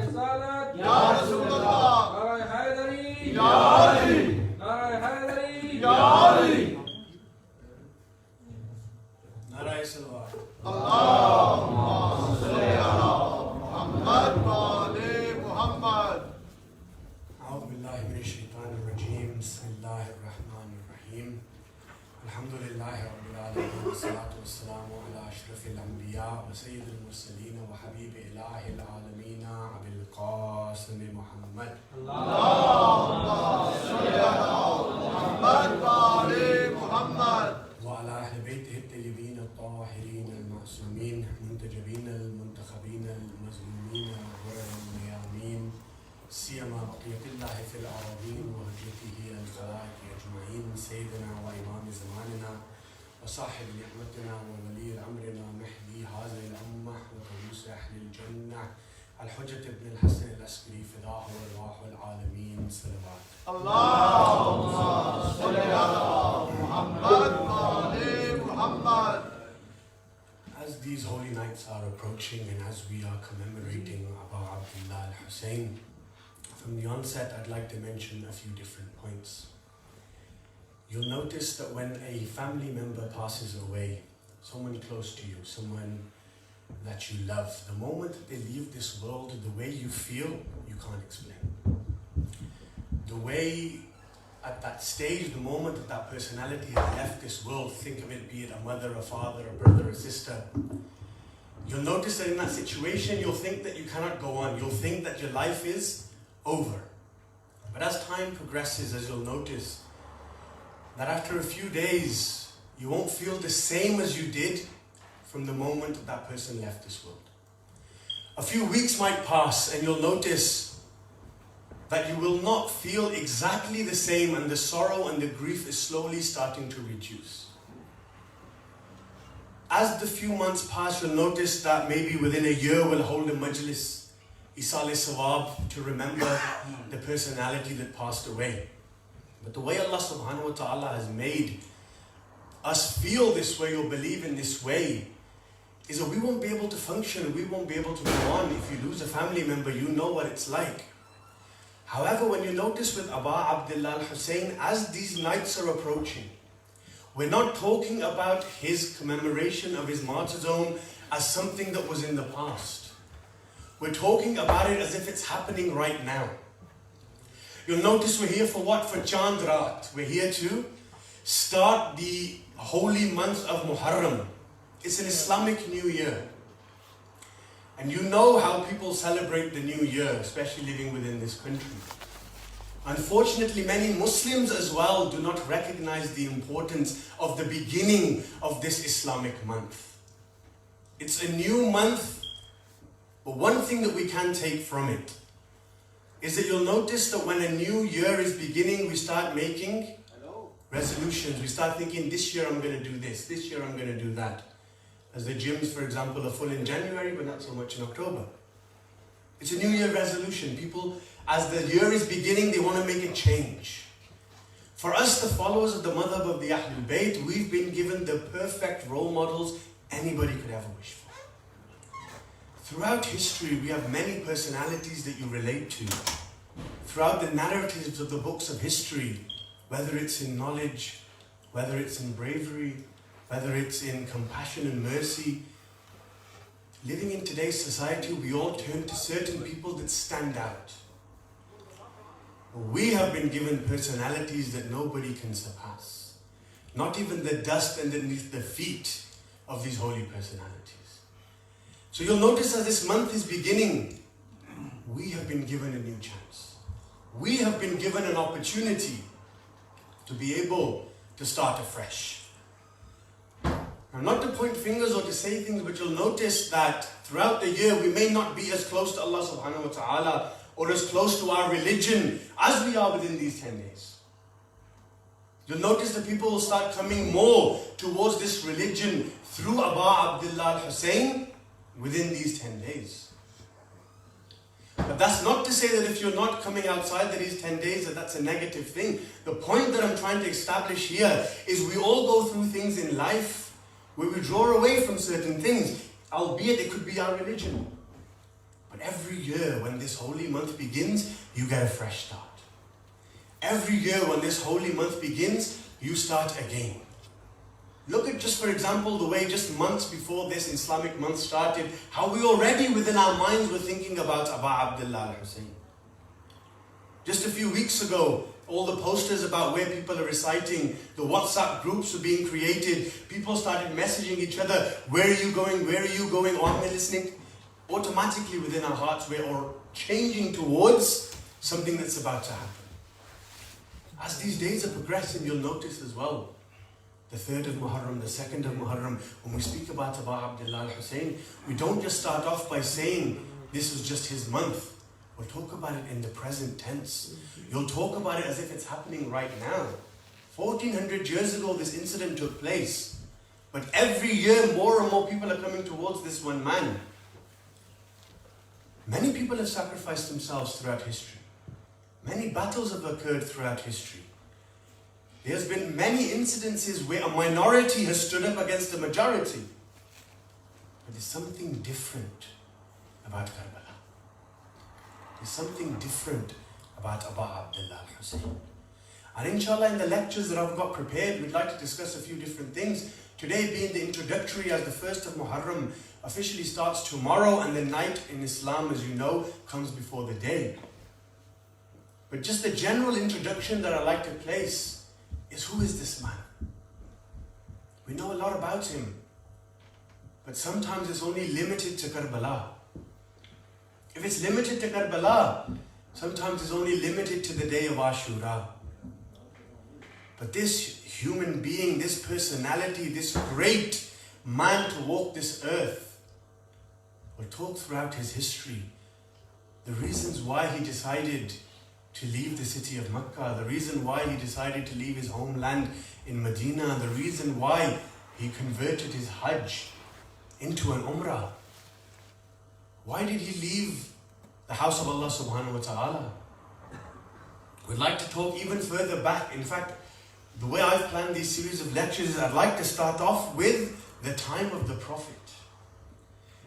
Risalat, Ya Rasulullah, Nara Haidari, Ya Ali, Nara Haidari, Ya Ali. Nara Salawat. Allahumma salli ala Muhammad wa ali Muhammad. أعوذ بالله من الشيطان الرجيم بسم الله الرحمن الرحيم الحمد لله رب العالمين والصلاة والسلام على أشرف الأنبياء وسيد المرسلين وحبيب إله العالمين أبي القاسم محمد Allahumma salli ala Muhammad wa ali Muhammad. وعلى أهل بيته الطيبين الطاهرين المعصومين المنتجبين المنتخبين المظلومين الغر الميامين سيما بقية الله في الأراضين وهجته الخلائق أجمعين سيدنا وإمام زماننا وصاحب نعمتنا وولي أمرنا مهدي هذه الأمة وكنوس أهل الجنة الحجة بن الحسن العسكري فداه أرواح العالمين صلوات. Allahumma salli ala Muhammad wa ali Muhammad. As these holy nights are approaching and as we are commemorating Abu Abdullah al-Hussein, from the onset I'd like to mention a few different points. You'll notice that when a family member passes away, someone close to you, someone that you love, the moment that they leave this world, the way you feel, you can't explain. The way at that stage, the moment that that personality has left this world, think of it, be it a mother, a father, a brother, a sister, you'll notice that in that situation, you'll think that you cannot go on. You'll think that your life is over. But as time progresses, as you'll notice, that after a few days, you won't feel the same as you did from the moment that that person left this world. A few weeks might pass and you'll notice that you will not feel exactly the same, and the sorrow and the grief is slowly starting to reduce. As the few months pass, you'll notice that maybe within a year we'll hold a majlis, Isal Sawab, to remember the personality that passed away. But the way Allah subhanahu wa ta'ala has made us feel this way or believe in this way is that we won't be able to function, we won't be able to go on. If you lose a family member, you know what it's like. However, when you notice with Abu Abdullah al-Hussein, as these nights are approaching, we're not talking about his commemoration of his martyrdom as something that was in the past. We're talking about it as if it's happening right now. You'll notice we're here for what? For Chand Raat. We're here to start the holy month of Muharram. It's an Islamic New Year. And you know how people celebrate the New Year, especially living within this country. Unfortunately, many Muslims as well do not recognize the importance of the beginning of this Islamic month. It's a new month, but one thing that we can take from it is that you'll notice that when a new year is beginning, we start making resolutions. We start thinking, this year I'm going to do this year I'm going to do that. As the gyms, for example, are full in January, but not so much in October. It's a New Year resolution. People, as the year is beginning, they want to make a change. For us, the followers of the madhab of the Ahlul Bayt, we've been given the perfect role models anybody could ever wish for. Throughout history, we have many personalities that you relate to. Throughout the narratives of the books of history, whether it's in knowledge, whether it's in bravery, whether it's in compassion and mercy, living in today's society, we all turn to certain people that stand out. We have been given personalities that nobody can surpass. Not even the dust underneath the feet of these holy personalities. So you'll notice as this month is beginning, we have been given a new chance. We have been given an opportunity to be able to start afresh. Now, not to point fingers or to say things, but you'll notice that throughout the year we may not be as close to Allah subhanahu wa ta'ala or as close to our religion as we are within these 10 days. You'll notice that people will start coming more towards this religion through Abu Abdullah al-Hussein within these 10 days. But that's not to say that if you're not coming outside these 10 days that that's a negative thing. The point that I'm trying to establish here is we all go through things in life where we draw away from certain things, albeit it could be our religion. But But every year when this holy month begins, you get a fresh start. Every year when this holy month begins, you start again. Look at, just for example, the way just months before this Islamic month started, how we already within our minds were thinking about Aba Abdullah al-Hussein. Just a few weeks ago, all the posters about where people are reciting, the WhatsApp groups were being created, people started messaging each other, where are you going, where are you going, aren't we listening? Automatically within our hearts, we're all changing towards something that's about to happen. As these days are progressing, you'll notice as well, the 3rd of Muharram, the 2nd of Muharram, when we speak about Aba Abdullah al-Hussein, we don't just start off by saying this was just his month. We'll talk about it in the present tense. You'll talk about it as if it's happening right now. 1400 years ago this incident took place. But every year more and more people are coming towards this one man. Many people have sacrificed themselves throughout history. Many battles have occurred throughout history. There's been many incidences where a minority has stood up against a majority. But there's something different about Karbala. There's something different about Aba Abdullah al-Hussein. And inshallah, in the lectures that I've got prepared, we'd like to discuss a few different things. Today being the introductory, as the 1st of Muharram officially starts tomorrow, and the night in Islam, as you know, comes before the day. But just the general introduction that I like to place is, who is this man? We know a lot about him, but sometimes it's only limited to Karbala. If it's limited to Karbala, sometimes it's only limited to the day of Ashura. But this human being, this personality, this great man to walk this earth, will talk throughout his history the reasons why he decided to leave the city of Makkah, the reason why he decided to leave his homeland in Medina, the reason why he converted his Hajj into an Umrah. Why did he leave the house of Allah subhanahu wa ta'ala? We'd like to talk even further back. In fact, the way I've planned these series of lectures is I'd like to start off with the time of the Prophet.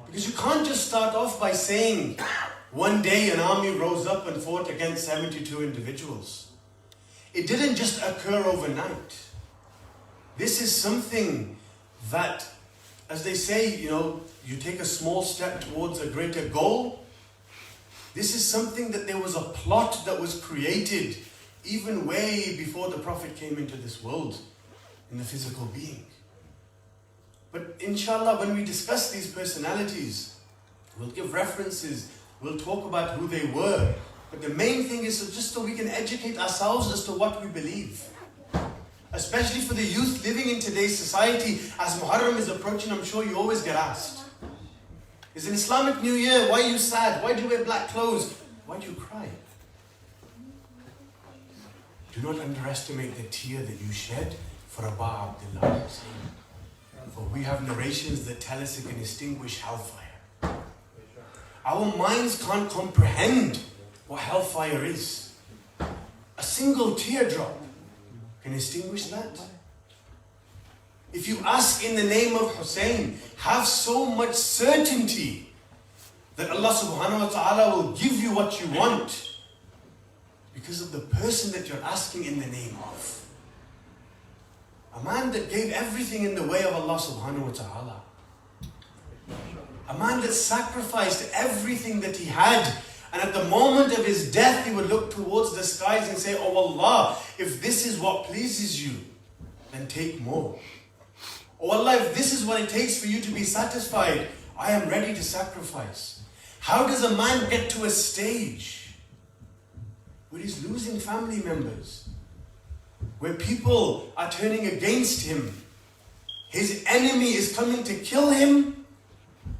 Because you can't just start off by saying, one day an army rose up and fought against 72 individuals. It didn't just occur overnight. This is something that, as they say, you take a small step towards a greater goal. This is something that there was a plot that was created even way before the Prophet came into this world in the physical being. But inshallah, when we discuss these personalities, we'll give references, we'll talk about who they were. But the main thing is just so we can educate ourselves as to what we believe. Especially for the youth living in today's society, as Muharram is approaching, I'm sure you always get asked, it's an Islamic New Year, why are you sad? Why do you wear black clothes? Why do you cry? Do not underestimate the tear that you shed for Aba Abdullah al-Hussein. For we have narrations that tell us it can extinguish hellfire. Our minds can't comprehend what hellfire is. A single teardrop can extinguish that. If you ask in the name of Hussein, have so much certainty that Allah subhanahu wa ta'ala will give you what you want because of the person that you're asking in the name of. A man that gave everything in the way of Allah subhanahu wa ta'ala. A man that sacrificed everything that he had, and at the moment of his death he would look towards the skies and say, oh Allah, if this is what pleases you, then take more. Oh Allah, if this is what it takes for you to be satisfied, I am ready to sacrifice. How does a man get to a stage where he's losing family members, where people are turning against him, his enemy is coming to kill him,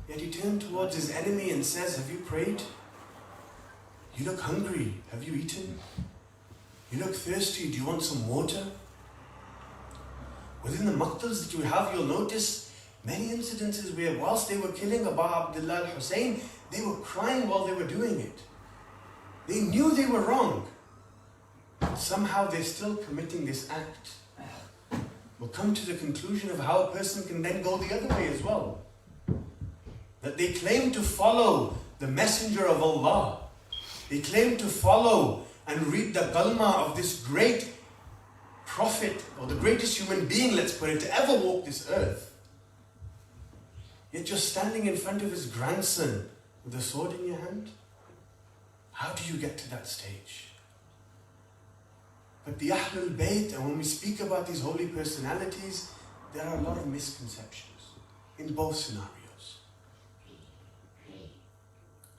yet he turned towards his enemy and says, have you prayed? You look hungry, have you eaten? You look thirsty, do you want some water? Within the maqtals that you have, you'll notice many incidences where whilst they were killing Aba Abdullah al-Hussein, they were crying while they were doing it. They knew they were wrong, but somehow they're still committing this act. We'll come to the conclusion of how a person can then go the other way as well. That they claim to follow the messenger of Allah. They claim to follow and read the kalma of this great prophet, or the greatest human being, let's put it, to ever walk this earth. Yet you're standing in front of his grandson with a sword in your hand. How do you get to that stage? But the Ahlul Bayt, and when we speak about these holy personalities, there are a lot of misconceptions in both scenarios.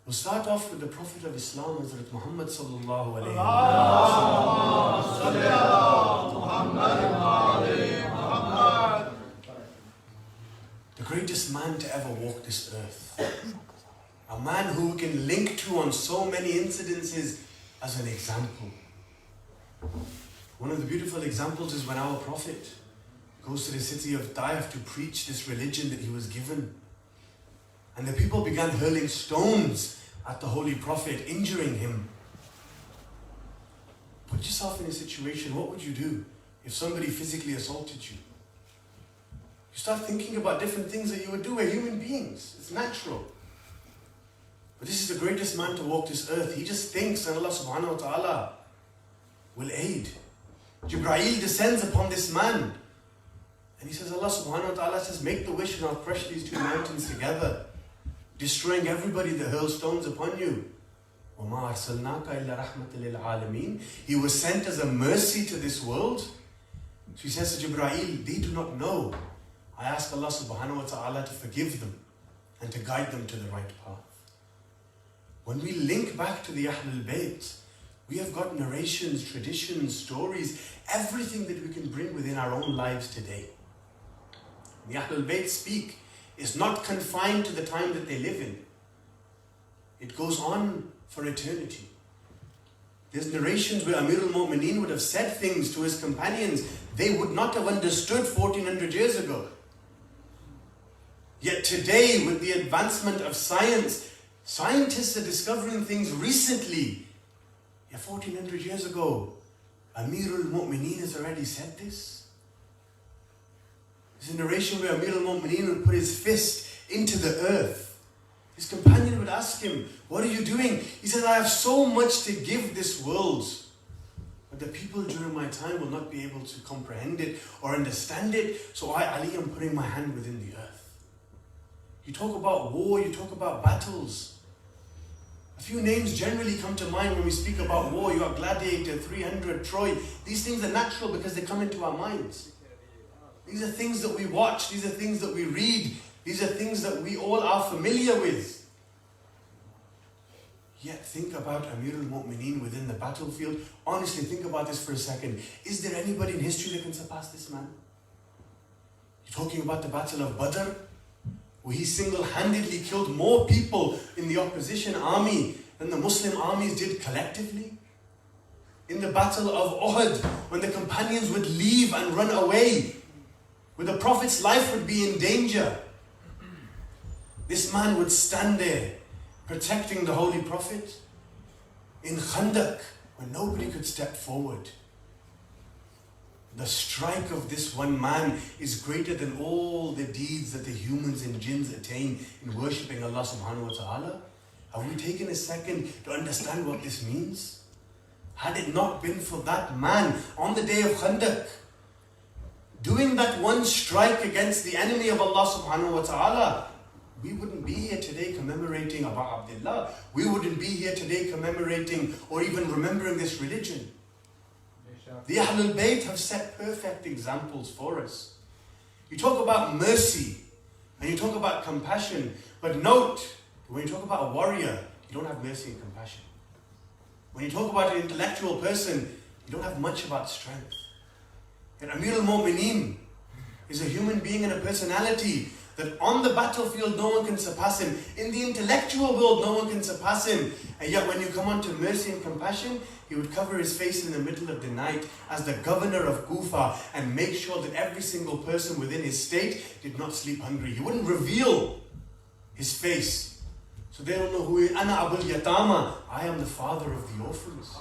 We'll start off with the Prophet of Islam, Hazrat Muhammad sallallahu alayhi wa sallam. The greatest man to ever walk this earth. A man who we can link to on so many incidences as an example. One of the beautiful examples is when our Prophet goes to the city of Taif to preach this religion that he was given. And the people began hurling stones at the Holy Prophet, injuring him. Put yourself in a situation, what would you do if somebody physically assaulted you? You start thinking about different things that you would do. We're human beings. It's natural. But this is the greatest man to walk this earth. He just thinks that Allah subhanahu wa ta'ala will aid. Jibreel descends upon this man. And he says, Allah subhanahu wa ta'ala says, make the wish and I'll crush these two mountains together, destroying everybody that hurls stones upon you. وَمَا أَرْسَلْنَاكَ إِلَّا رَحْمَةً لِلْعَالَمِينَ. He was sent as a mercy to this world. So he says to Jibreel, they do not know. I ask Allah subhanahu wa ta'ala to forgive them and to guide them to the right path. When we link back to the Ahlul Bayt, we have got narrations, traditions, stories, everything that we can bring within our own lives today. The Ahlul Bayt speak is not confined to the time that they live in. It goes on for eternity. There's narrations where Amir al-Mu'mineen would have said things to his companions they would not have understood 1400 years ago. Yet today, with the advancement of science, scientists are discovering things recently. Yeah, 1400 years ago, Amir al-Mu'mineen has already said this. There's a narration where Amir al-Mu'mineen would put his fist into the earth. His companion would ask him, what are you doing? He said, I have so much to give this world, but the people during my time will not be able to comprehend it or understand it. So I, Ali, am putting my hand within the earth. You talk about war, you talk about battles. A few names generally come to mind when we speak about war. You have Gladiator, 300, Troy. These things are natural because they come into our minds. These are things that we watch. These are things that we read. These are things that we all are familiar with. Yet think about Amir al-Mu'mineen within the battlefield. Honestly, think about this for a second. Is there anybody in history that can surpass this man? You're talking about the Battle of Badr, where he single-handedly killed more people in the opposition army than the Muslim armies did collectively. In the Battle of Uhud, when the companions would leave and run away, where the Prophet's life would be in danger, this man would stand there protecting the Holy Prophet. In Khandaq, when nobody could step forward, the strike of this one man is greater than all the deeds that the humans and jinns attain in worshipping Allah subhanahu wa ta'ala. Have we taken a second to understand what this means? Had it not been for that man on the day of Khandaq, doing that one strike against the enemy of Allah subhanahu wa ta'ala, we wouldn't be here today commemorating Abu Abdullah. We wouldn't be here today commemorating or even remembering this religion. The Ahlul Bayt have set perfect examples for us. You talk about mercy and you talk about compassion, but note, when you talk about a warrior, you don't have mercy and compassion. When you talk about an intellectual person, you don't have much about strength. And Amir al-Mu'mineen is a human being and a personality that on the battlefield no one can surpass him. In the intellectual world no one can surpass him. And yet when you come on to mercy and compassion, he would cover his face in the middle of the night as the governor of Kufa and make sure that every single person within his state did not sleep hungry. He wouldn't reveal his face, so they don't know who he is. Ana Abul Yatama, I am the father of the orphans.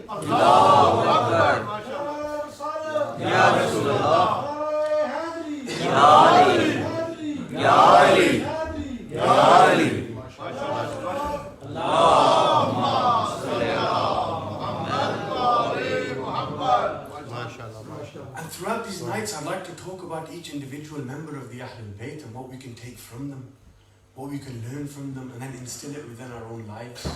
Allahu Akbar. Ya Rasulullah. Ya Ali. Ya Ali. Ya Ali. these nights, I'd like to talk about each individual member of the Ahlul Bayt and what we can take from them, what we can learn from them, and then instill it within our own lives.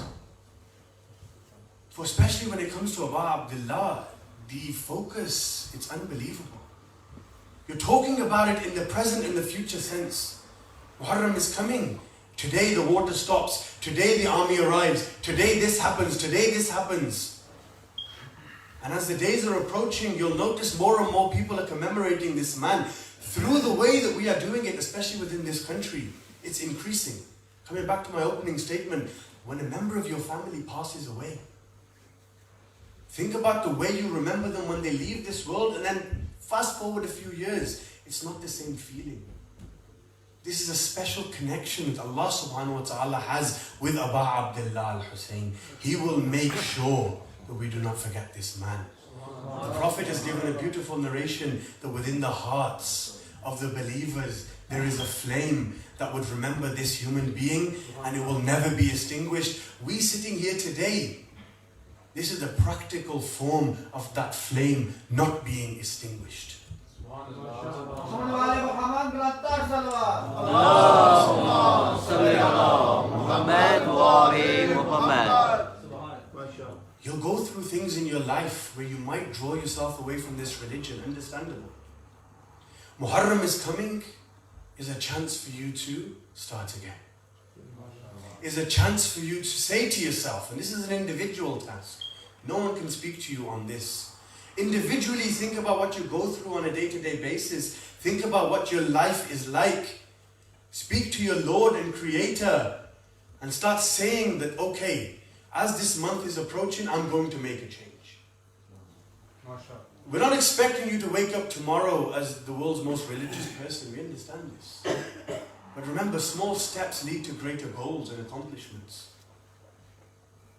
For especially when it comes to Aba Abdullah, the focus, it's unbelievable. You're talking about it in the present and the future sense. Muharram is coming. Today the water stops. Today the army arrives. Today this happens. Today this happens. And as the days are approaching, you'll notice more and more people are commemorating this man. Through the way that we are doing it, especially within this country, it's increasing. Coming back to my opening statement, when a member of your family passes away, think about the way you remember them when they leave this world, and then fast forward a few years, it's not the same feeling. This is a special connection that Allah subhanahu wa ta'ala has with Aba Abdullah al-Hussein. He will make sure that we do not forget this man. The Prophet has given a beautiful narration that within the hearts of the believers there is a flame that would remember this human being, and it will never be extinguished. We sitting here today, this is the practical form of that flame not being extinguished. You'll go through things in your life where you might draw yourself away from this religion, understandable. Muharram is coming, is a chance for you to start again. Is a chance for you to say to yourself, and this is an individual task, no one can speak to you on this. Individually think about what you go through on a day-to-day basis. Think about what your life is like. Speak to your Lord and Creator and start saying that, okay, as this month is approaching, I'm going to make a change. We're not expecting you to wake up tomorrow as the world's most religious person. We understand this. But remember, small steps lead to greater goals and accomplishments.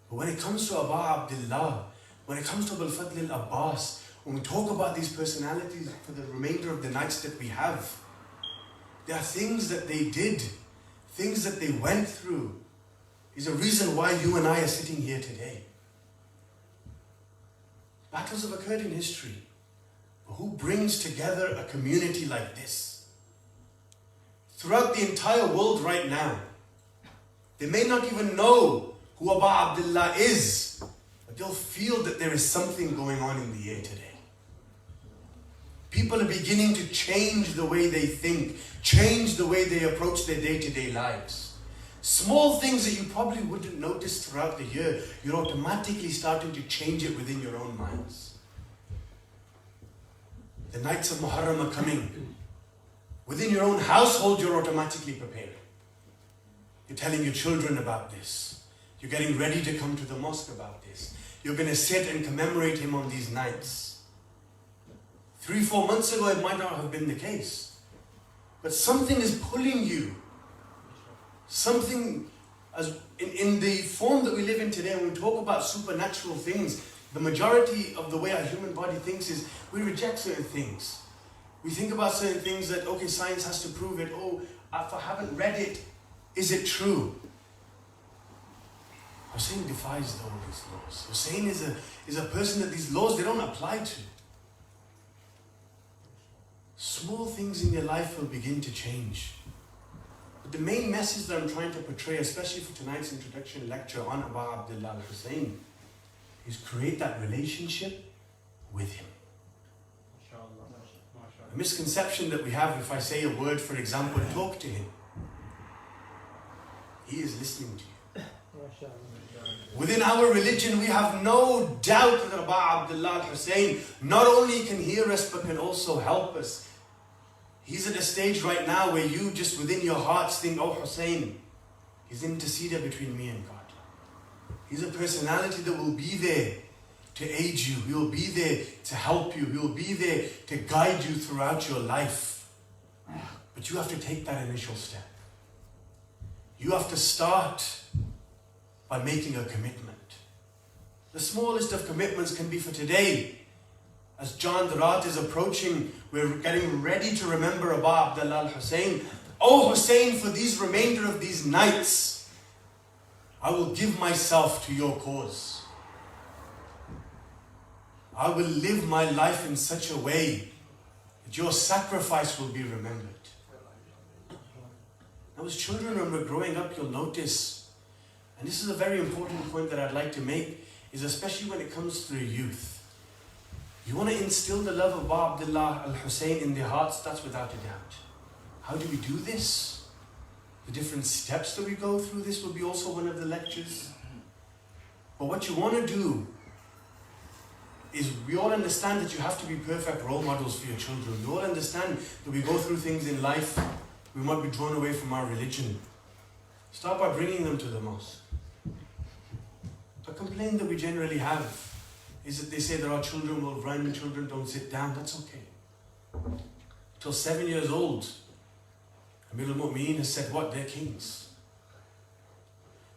But when it comes to Aba Abdullah, when it comes to Abul Fadl al-Abbas, when we talk about these personalities for the remainder of the nights that we have, there are things that they did, things that they went through, is a reason why you and I are sitting here today. Battles have occurred in history. But who brings together a community like this? Throughout the entire world right now, they may not even know who Aba Abdullah is, but they'll feel that there is something going on in the air today. People are beginning to change the way they think, change the way they approach their day-to-day lives. Small things that you probably wouldn't notice throughout the year, you're automatically starting to change it within your own minds. The nights of Muharram are coming. Within your own household, you're automatically preparing. You're telling your children about this. You're getting ready to come to the mosque about this. You're going to sit and commemorate him on these nights. 3-4 months ago, it might not have been the case. But something is pulling you. Something, as in the form that we live in today, when we talk about supernatural things, the majority of the way our human body thinks is we reject certain things. We think about certain things that, okay, science has to prove it. Oh, if I haven't read it, is it true? Hussein defies all these laws. Hussein is a person that these laws, they don't apply to. Small things in your life will begin to change. But the main message that I'm trying to portray, especially for tonight's introduction lecture on Aba Abdullah al-Hussein, is create that relationship with him. A misconception that we have, if I say a word, for example, talk to him, he is listening to you. Within our religion, we have no doubt that Aba Abdullah al-Hussein not only can hear us, but can also help us. He's at a stage right now where you just within your hearts think, oh, Hussein, he's an interceder between me and God. He's a personality that will be there to aid you. He will be there to help you. He will be there to guide you throughout your life. But you have to take that initial step. You have to start by making a commitment. The smallest of commitments can be for today. As Jan Raat is approaching, we're getting ready to remember Aba Abdullah al-Hussein. Oh Hussein, for these remainder of these nights, I will give myself to your cause. I will live my life in such a way that your sacrifice will be remembered. Now as children, when we're growing up, you'll notice, and this is a very important point that I'd like to make, is especially when it comes through youth. You want to instill the love of Ba Abdullah al-Hussein in their hearts, that's without a doubt. How do we do this? The different steps that we go through, this will be also one of the lectures. But what you want to do is, we all understand that you have to be perfect role models for your children. We all understand that we go through things in life, we might be drawn away from our religion. Start by bringing them to the mosque. A complaint that we generally have is that they say that our children will run, children don't sit down. That's okay. Till 7 years old, Amir al-Mu'mineen has said what? They're kings.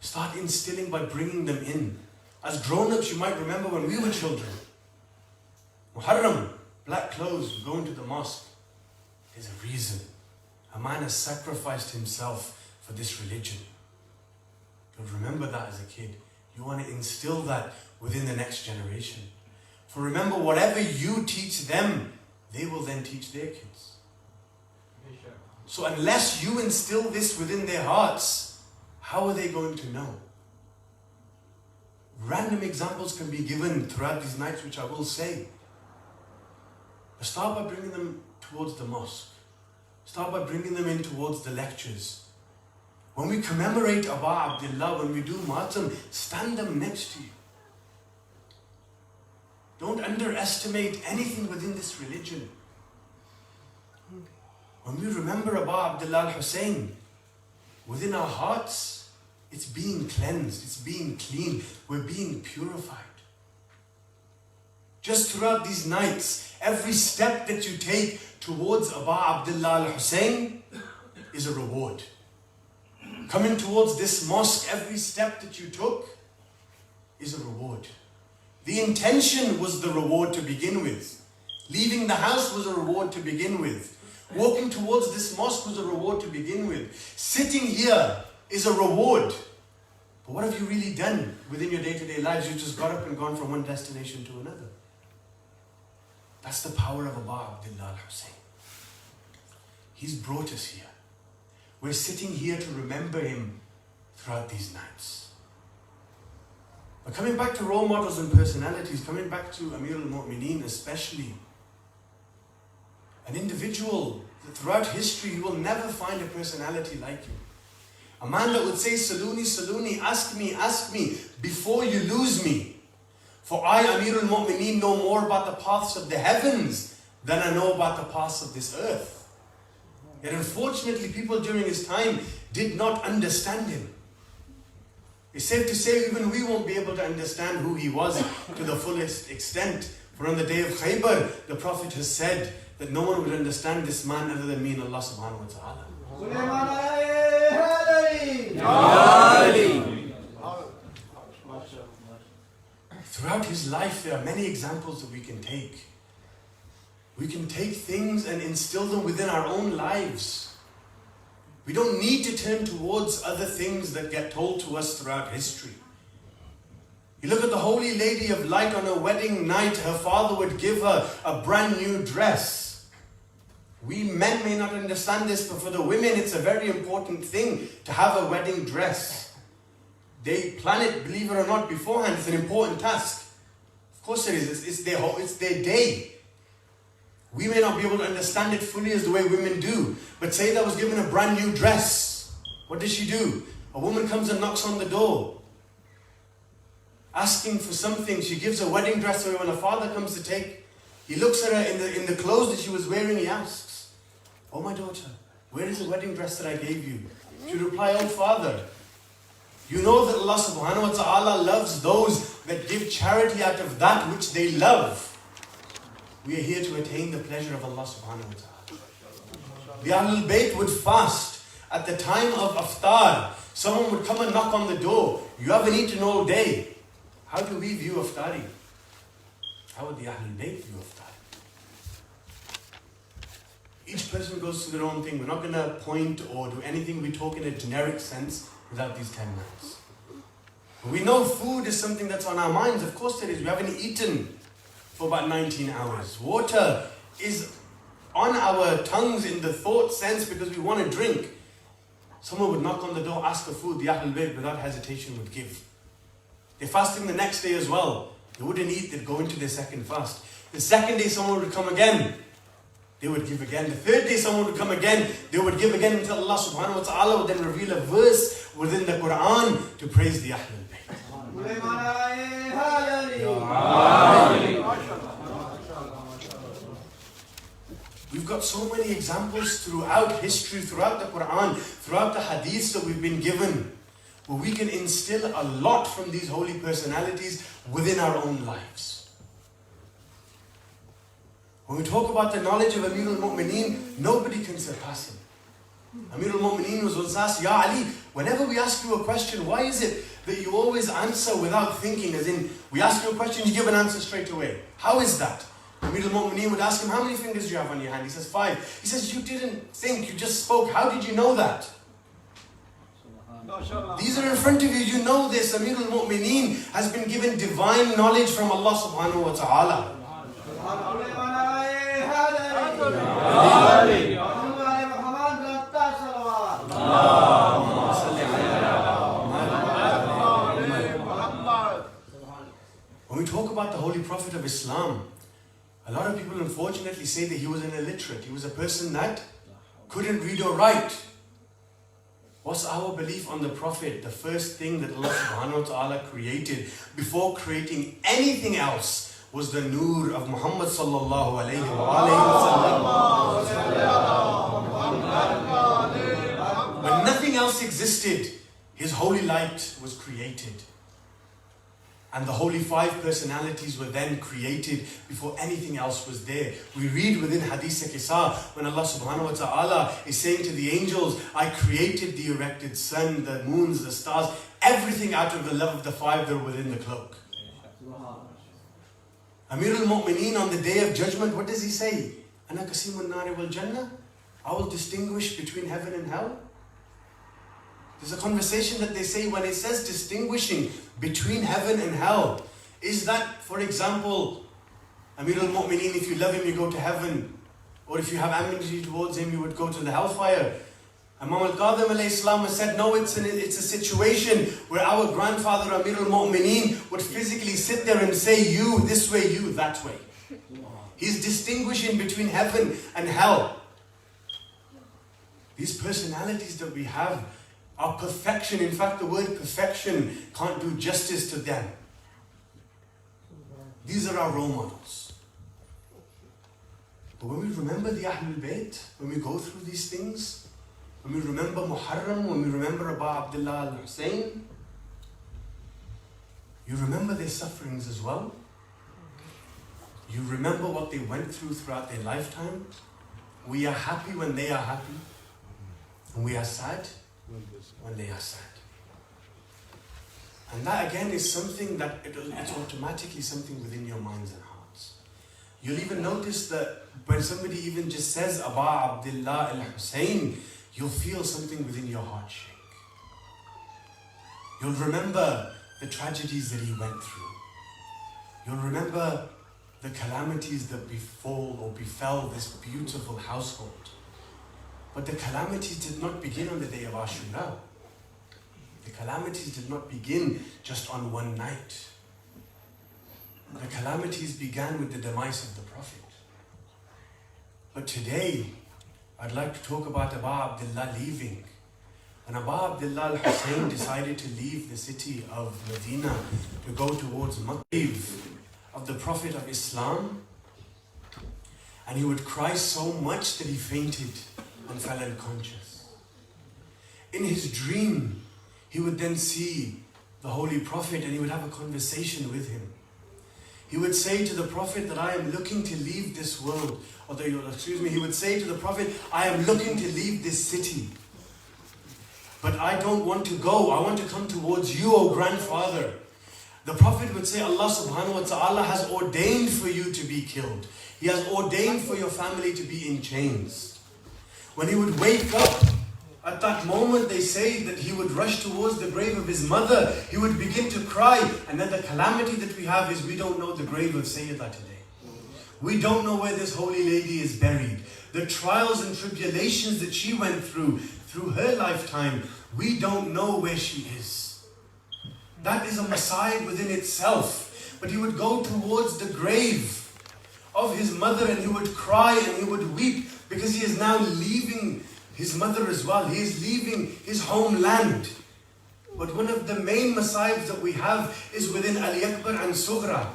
Start instilling by bringing them in. As grown-ups, you might remember when we were children. Muharram, black clothes, going to the mosque. There's a reason. A man has sacrificed himself for this religion. You'll remember that as a kid. You want to instill that within the next generation. For remember, whatever you teach them, they will then teach their kids. So unless you instill this within their hearts, how are they going to know? Random examples can be given throughout these nights, which I will say. But start by bringing them towards the mosque. Start by bringing them in towards the lectures. When we commemorate Aba Abdullah, when we do Matam, stand them next to you. Don't underestimate anything within this religion. When we remember Aba Abdullah al-Hussein, within our hearts, it's being cleansed, it's being clean, we're being purified. Just throughout these nights, every step that you take towards Aba Abdullah al-Hussein is a reward. Coming towards this mosque, every step that you took is a reward. The intention was the reward to begin with. Leaving the house was a reward to begin with. Walking towards this mosque was a reward to begin with. Sitting here is a reward. But what have you really done within your day-to-day lives? You just got up and gone from one destination to another. That's the power of Aba Abdullah al-Hussein. He's brought us here. We're sitting here to remember him throughout these nights. But coming back to role models and personalities, coming back to Amir al-Mu'mineen especially, an individual that throughout history you will never find a personality like him. A man that would say, Saluni, Saluni, ask me, before you lose me. For I, Amir al-Mu'mineen, know more about the paths of the heavens than I know about the paths of this earth. Yet unfortunately, people during his time did not understand him. It's safe to say even we won't be able to understand who he was to the fullest extent. For on the day of Khaybar, the Prophet has said that no one would understand this man other than me and Allah subhanahu wa ta'ala. Throughout his life, there are many examples that we can take. We can take things and instill them within our own lives. We don't need to turn towards other things that get told to us throughout history. You look at the Holy Lady of Light on her wedding night, her father would give her a brand new dress. We men may not understand this, but for the women it's a very important thing to have a wedding dress. They plan it, believe it or not, beforehand. It's an important task. Of course it is. It's their day. We may not be able to understand it fully as the way women do. But Syed was given a brand new dress. What does she do? A woman comes and knocks on the door, asking for something. She gives a wedding dress away. When her father comes to take, he looks at her in the clothes that she was wearing. He asks, "Oh my daughter, where is the wedding dress that I gave you?" She would reply, "Oh father, you know that Allah subhanahu wa ta'ala loves those that give charity out of that which they love. We are here to attain the pleasure of Allah subhanahu wa ta'ala." The Ahlul Bayt would fast. At the time of Iftar, someone would come and knock on the door. "You haven't eaten all day." How do we view Iftari? How would the Ahlul Bayt view Iftari? Each person goes through their own thing. We're not going to point or do anything. We talk in a generic sense without these 10 nights. We know food is something that's on our minds. Of course it is. We haven't eaten for about 19 hours. Water is on our tongues in the thought sense because we want to drink. Someone would knock on the door, ask for food, the Ahlul Bayt without hesitation would give. They're fasting the next day as well. They wouldn't eat, they'd go into their second fast. The second day someone would come again, they would give again. The third day someone would come again, they would give again until Allah subhanahu wa ta'ala would then reveal a verse within the Quran to praise the Ahlul Bayt. We've got so many examples throughout history, throughout the Quran, throughout the hadiths that we've been given, where we can instill a lot from these holy personalities within our own lives. When we talk about the knowledge of Amir al-Mu'mineen, nobody can surpass him. Amir al-Mu'mineen was once asked, Ya Ali, whenever we ask you a question, why is it that you always answer without thinking? As in, we ask you a question, you give an answer straight away. How is that? Amir al-Mu'mineen would ask him, how many fingers do you have on your hand? He says, 5. He says, you didn't think, you just spoke. How did you know that? These are in front of you, you know this. Amir al-Mu'mineen has been given divine knowledge from Allah subhanahu wa ta'ala. When we talk about the Holy Prophet of Islam, a lot of people unfortunately say that he was an illiterate. He was a person that couldn't read or write. What's our belief on the Prophet? The first thing that Allah subhanahu wa ta'ala created before creating anything else was the nur of Muhammad sallallahu alayhi wa sallam. When nothing else existed, his holy light was created. And the holy 5 personalities were then created before anything else was there. We read within Hadith Qisa when Allah subhanahu wa ta'ala is saying to the angels, I created the erected sun, the moons, the stars, everything out of the love of the 5 that are within the cloak. Amir al-Mu'mineen on the day of judgment, what does he say? Ana kasimun nari wal jannah? I will distinguish between heaven and hell. There's a conversation that they say when it says distinguishing between heaven and hell. Is that, for example, Amir al-Mu'mineen, if you love him, you go to heaven. Or if you have enmity towards him, you would go to the hellfire. Imam al-Qadhim alayhi salam has said, no, it's a situation where our grandfather Amir al-Mu'mineen would physically sit there and say, you this way, you that way. He's distinguishing between heaven and hell. These personalities that we have are perfection. In fact, the word perfection can't do justice to them. These are our role models. But when we remember the Ahlul Bayt, when we go through these things, when we remember Muharram, when we remember Aba Abdullah al-Hussein, you remember their sufferings as well. You remember what they went through throughout their lifetime. We are happy when they are happy. And we are sad when they are sad. And that again is something that it's automatically something within your minds and hearts. You'll even notice that when somebody even just says Aba Abdullah al-Hussein, you'll feel something within your heart shake. You'll remember the tragedies that he went through. You'll remember the calamities that befell this beautiful household. But the calamities did not begin on the day of Ashura. The calamities did not begin just on one night. The calamities began with the demise of the Prophet. But today, I'd like to talk about Aba Abdullah leaving. When Aba Abdullah al-Hussein decided to leave the city of Medina to go towards Makkah of the Prophet of Islam, and he would cry so much that he fainted and fell unconscious. In his dream, he would then see the Holy Prophet and he would have a conversation with him. He would say to the Prophet that I am looking to leave this world. He would say to the Prophet, I am looking to leave this city. But I don't want to go. I want to come towards you, O grandfather. The Prophet would say, Allah subhanahu wa ta'ala has ordained for you to be killed. He has ordained for your family to be in chains. When he would wake up, at that moment they say that he would rush towards the grave of his mother. He would begin to cry. And then the calamity that we have is we don't know the grave of Sayyidah today. We don't know where this holy lady is buried. The trials and tribulations that she went through her lifetime, we don't know where she is. That is a Messiah within itself. But he would go towards the grave of his mother and he would cry and he would weep because he is now leaving his mother as well. He is leaving his homeland. But one of the main Messiahs that we have is within Ali Akbar and Sughra.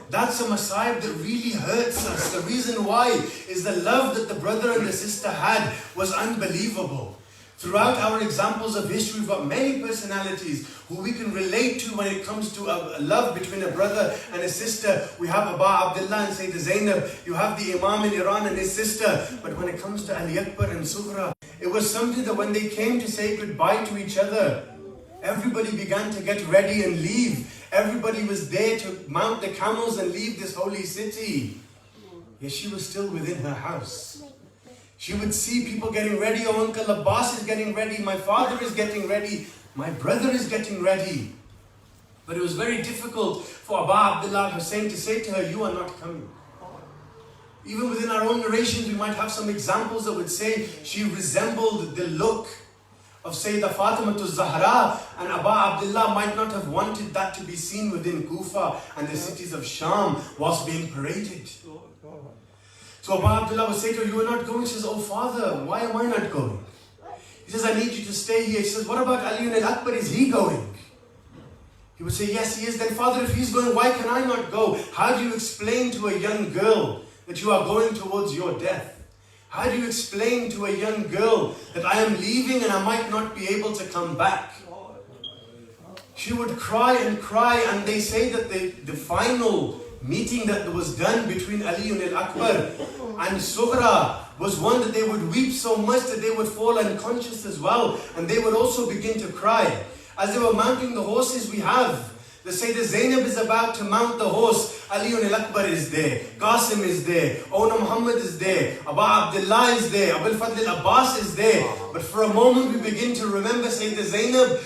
That's a Messiah that really hurts us. The reason why is the love that the brother and the sister had was unbelievable. Throughout our examples of history, we've got many personalities who we can relate to when it comes to a love between a brother and a sister. We have Aba Abdullah and Sayyida Zainab. You have the Imam in Iran and his sister. But when it comes to Ali Akbar and Sughra, it was something that when they came to say goodbye to each other, everybody began to get ready and leave. Everybody was there to mount the camels and leave this holy city. Yet she was still within her house. She would see people getting ready. Oh, Uncle Abbas is getting ready. My father is getting ready. My brother is getting ready. But it was very difficult for Aba Abdullah Hussein to say to her, you are not coming. Even within our own narrations, we might have some examples that would say she resembled the look of Sayyida Fatima to Zahra, and Aba Abdullah might not have wanted that to be seen within Kufa and the cities of Sham whilst being paraded. So Aba Abdullah would say to her, you are not going? She says, oh father, why am I not going? He says, I need you to stay here. She says, what about Ali ibn al-Akbar? Is he going? He would say, yes, he is. Then father, if he's going, why can I not go? How do you explain to a young girl that you are going towards your death? How do you explain to a young girl that I am leaving and I might not be able to come back? She would cry, and they say that the final meeting that was done between Ali ibn al-Akbar and Sughra was one that they would weep so much that they would fall unconscious as well, and they would also begin to cry. As they were mounting the horses, we have the Sayyida Zainab is about to mount the horse. Ali ibn al-Akbar is there. Qasim is there. Owna Muhammad is there. Aba Abdullah is there. Abul Fadl al-Abbas is there. But for a moment we begin to remember Sayyida Zainab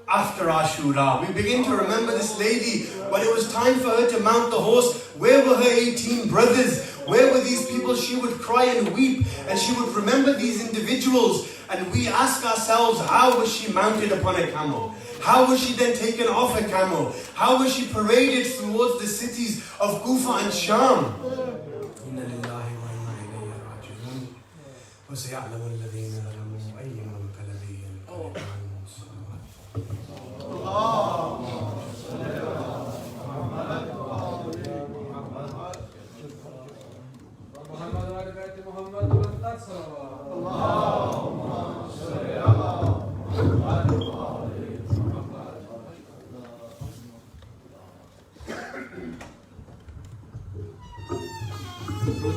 after Ashura. We begin to remember this lady when it was time for her to mount the horse. Where were her 18 brothers? Where were these people? She would cry and weep, and she would remember these individuals. And we ask ourselves, how was she mounted upon a camel? How was she then taken off a camel? How was she paraded towards the cities of Kufa and Sham?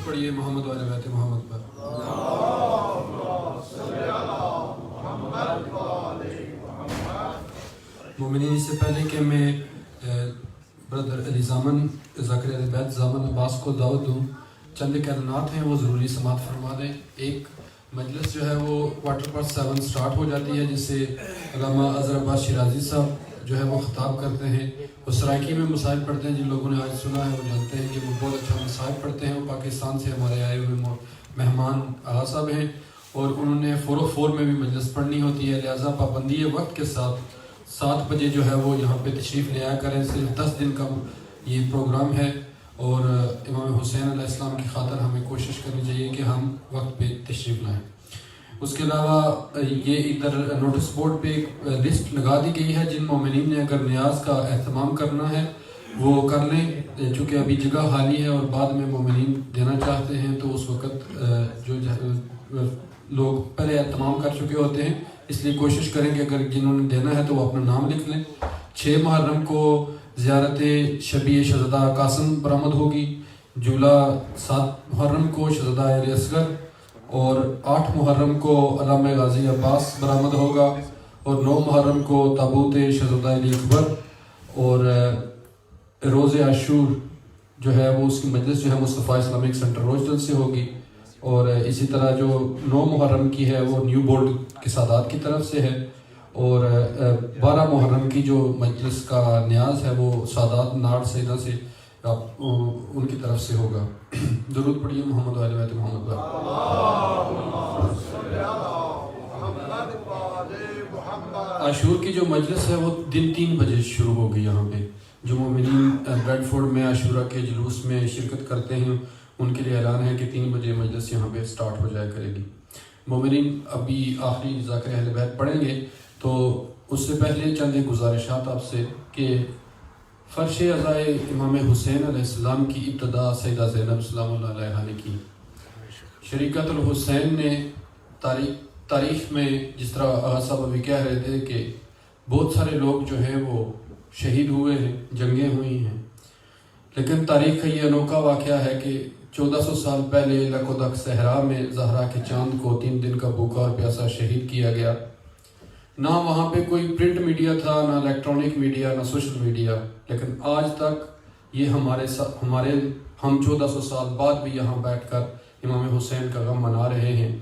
पढ़िए मोहम्मद वाले बैठे मोहम्मद पर मोमिनीन। इससे पहले कि मैं brother Ali ज़ामन Zakir बैत ज़ामन अब्बास को दावत दूँ, चंद कहनात हैं वो ज़रूरी समात फरमा दें। एक मजलिस जो है वो 7:15 स्टार्ट हो जाती है, जिससे अल्लामा अज़हर अब्बास शिराज़ी साहब जो है वो ख़िताब करते हैं। वो सराइकी में मसाइब पढ़ते हैं। जिन लोगों ने आज सुना है वो जानते हैं कि वो बहुत अच्छा मसाइब पढ़ते हैं। वो पाकिस्तान से हमारे आए हुए मेहमान आगा साहब हैं और उन्होंने 404 में भी मजलिस पढ़नी होती है, लिहाजा पाबंदी वक्त के साथ 7 बजे जो है वो यहाँ पे तशरीफ़ ले आया करें। सिर्फ 10 दिन का ये प्रोग्राम है और इमाम हुसैन अलैहिस्सलाम की खातिर हमें कोशिश करनी चाहिए कि हम वक्त पे तशरीफ़ लाएँ। उसके अलावा ये इधर नोटिस बोर्ड पे एक लिस्ट लगा दी गई है, जिन मोमिनीन ने अगर न्याज का एहतमाम करना है वो कर लें, चूँकि अभी जगह खाली है और बाद में मोमिनीन देना चाहते हैं तो उस वक़्त जो लोग पहले एहतमाम कर चुके होते हैं, इसलिए कोशिश करें कि अगर जिन्होंने देना है तो वो अपना नाम लिख लें। 6 मुहर्रम को ज़ियारत शबी शहज़ादा कासिम बरामद होगी, जुला 7 मुहर्रम को शहज़ादा अली असगर और 8 मुहर्रम को अल्लामा गाजी अब्बास बरामद होगा और 9 मुहर्रम को ताबूत शहज़ादा अली अकबर और रोज़े आशूर जो है वो उसकी मजलिस जो है मुस्तफ़ा इस्लामिक सेंटर रोचडल से होगी। और इसी तरह जो 9 मुहर्रम की है वो न्यू बोर्ड के सादात की तरफ से है और 12 मुहर्रम की जो मजलिस का न्याज है वो सादात नाड़ से ان کی طرف سے ہوگا. درود پڑھیے محمد والے بیت محمد پر. عاشور کی جو مجلس ہے وہ دن 3 بجے شروع ہوگی. یہاں پہ جو مومنین بریڈ فورڈ میں عاشورہ کے جلوس میں شرکت کرتے ہیں ان کے لیے اعلان ہے کہ 3 بجے مجلس یہاں پہ سٹارٹ ہو جایا کرے گی. مومنین ابھی آخری ذاکر اہل بیت پڑھیں گے، تو اس سے پہلے چند ایک گزارشات آپ سے کہ فرش عزائے امام حسین علیہ السلام کی ابتدا سیدہ زینب سلام اللہ علیہا نے کی. شریکت الحسین نے تاریخ میں جس طرح آغا صاحب ابھی کہہ رہے تھے کہ بہت سارے لوگ جو ہیں وہ شہید ہوئے ہیں، جنگیں ہوئی ہیں، لیکن تاریخ کا یہ انوکھا واقعہ ہے کہ 1400 سال پہلے لک و دک صحرا میں زہرا کے چاند کو 3 دن کا بھوکا اور پیاسا شہید کیا گیا. نہ وہاں پہ کوئی پرنٹ میڈیا تھا، نہ الیکٹرانک میڈیا، نہ سوشل میڈیا، لیکن آج تک یہ ہم 1400 سال بعد بھی یہاں بیٹھ کر امام حسین کا غم منا رہے ہیں.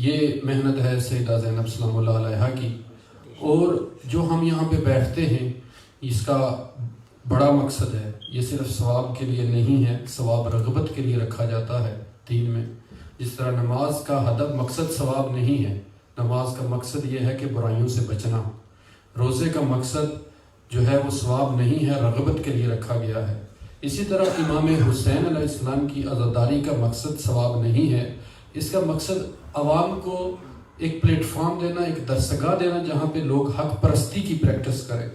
یہ محنت ہے سیدہ زینب سلام اللہ علیہا کی. اور جو ہم یہاں پہ بیٹھتے ہیں اس کا بڑا مقصد ہے، یہ صرف ثواب کے لیے نہیں ہے، ثواب رغبت کے لیے رکھا جاتا ہے دین میں. جس طرح نماز کا ہدف مقصد ثواب نہیں ہے، نماز کا مقصد یہ ہے کہ برائیوں سے بچنا. روزے کا مقصد جو ہے وہ ثواب نہیں ہے، رغبت کے لیے رکھا گیا ہے. اسی طرح امام حسین علیہ السلام کی عزاداری کا مقصد ثواب نہیں ہے، اس کا مقصد عوام کو ایک پلیٹ فارم دینا، ایک درسگاہ دینا جہاں پہ لوگ حق پرستی کی پریکٹس کریں،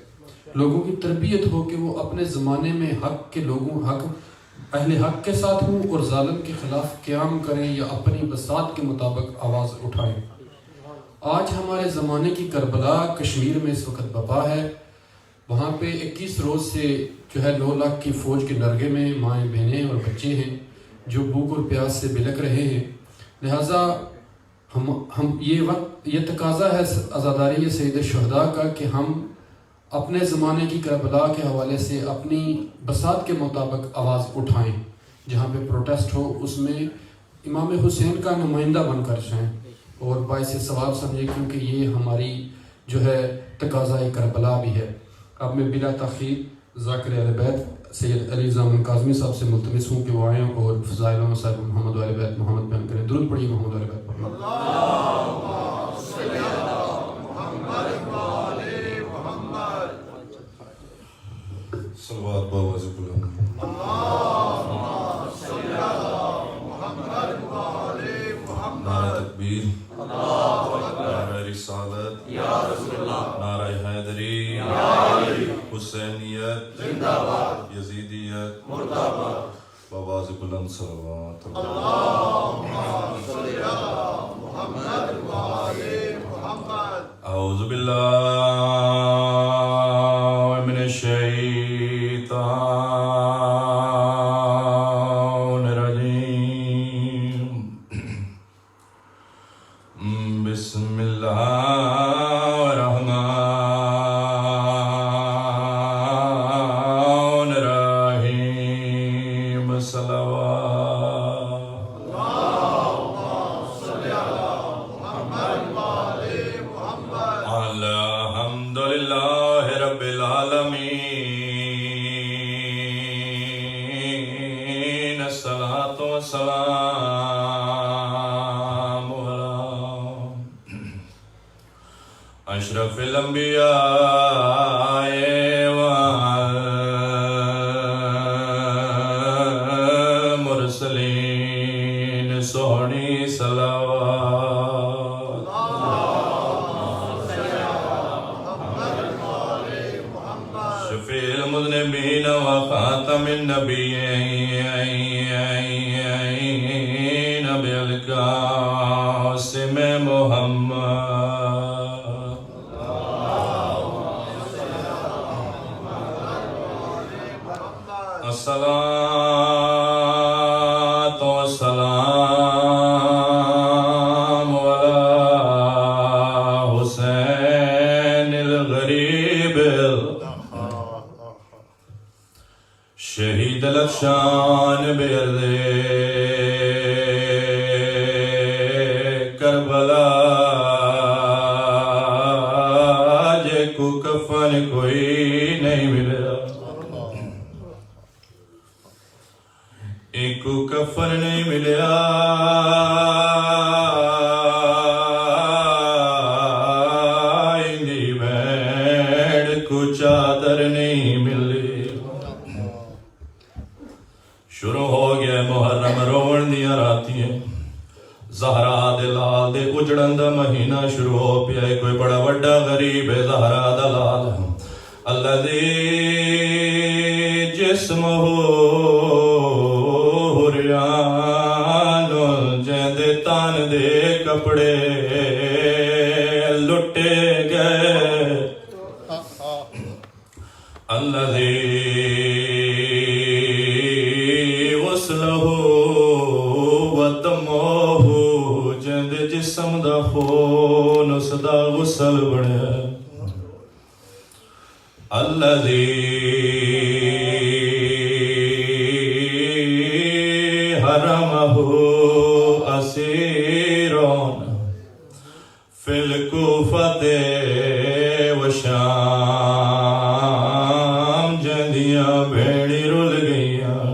لوگوں کی تربیت ہو کہ وہ اپنے زمانے میں حق کے لوگوں اہل حق کے ساتھ ہوں اور ظالم کے خلاف قیام کریں یا اپنی بساط کے مطابق آواز اٹھائیں. آج ہمارے زمانے کی کربلا کشمیر میں اس وقت بپا ہے. وہاں پہ 21 روز سے جو ہے 9 لاکھ کی فوج کے نرگے میں مائیں بہنیں اور بچے ہیں جو بھوک اور پیاس سے بلک رہے ہیں. لہٰذا یہ تقاضا ہے عزاداری سید الشہداء کا کہ ہم اپنے زمانے کی کربلا کے حوالے سے اپنی بساط کے مطابق آواز اٹھائیں. جہاں پہ پروٹیسٹ ہو اس میں امام حسین کا نمائندہ بن کر جائیں اور باعث ثواب سمجھے، کیونکہ یہ ہماری جو ہے تقاضا کربلا بھی ہے. اب میں بلا تاخیر ذاکر اہل بیت سید علی زامن کاظمی صاحب سے ملتمس ہوں کہ وہ آئیں اور فضائل و مصائب محمد والے بیت محمد بیان کریں. درود پڑھیے محمد والے بیت محمد. صلوات باوازِ بلند. نعرہ تکبیر، نعرہ رسالت، نعرہ حیدری، حسینیت، یزیدیت، باوازِ بلند صلوات. اعوذ باللہ من الشیطان الرجیم. بسم اللہ الرحمن الرحیم. صلوات. الحمدللہ رب العالمین. الصلاۃ والسلام علی اشرف الانبیاء والمرسلین. سہنی صلوات. شفیع المذنبین وخاتم النبیین بالقاسم محمد. الصلاۃ والسلام علی حسین الغریب شہید الافشان بارض کربلا. جے کو کفن کوئی نہیں ملا. ایک کفن نہیں ملیا انہی بھیڑ کو چادر نہیں ملی شروع ہو گیا محرم روڑ دیا راتیاں زہرا دے لال دے اجڑن دا مہینہ شروع ہو پیا کوئی بڑا وڈا غریب ہے زہرا دا لال الذی جسمہ حریان جیندے تان دے کپڑے لٹے گئے الذی وصلہ ودمہ جیندے جسم دا خون اس دا غسل بنیا الذی حرمہ اسیرون فی الکوفۃ و شام جندیاں بھیڑی رل گئیاں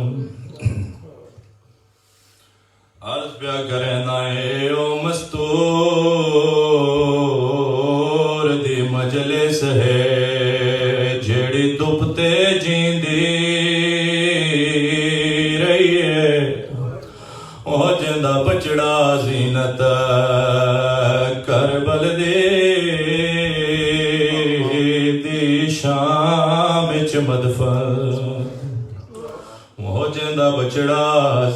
عرض پیا کریں نائے او مستور دی مجلس ہے جیڑی دبتے جیندی رہی ہے او جندہ بچڑا زینت کربل دی شام وچ مدفن او جندہ بچڑا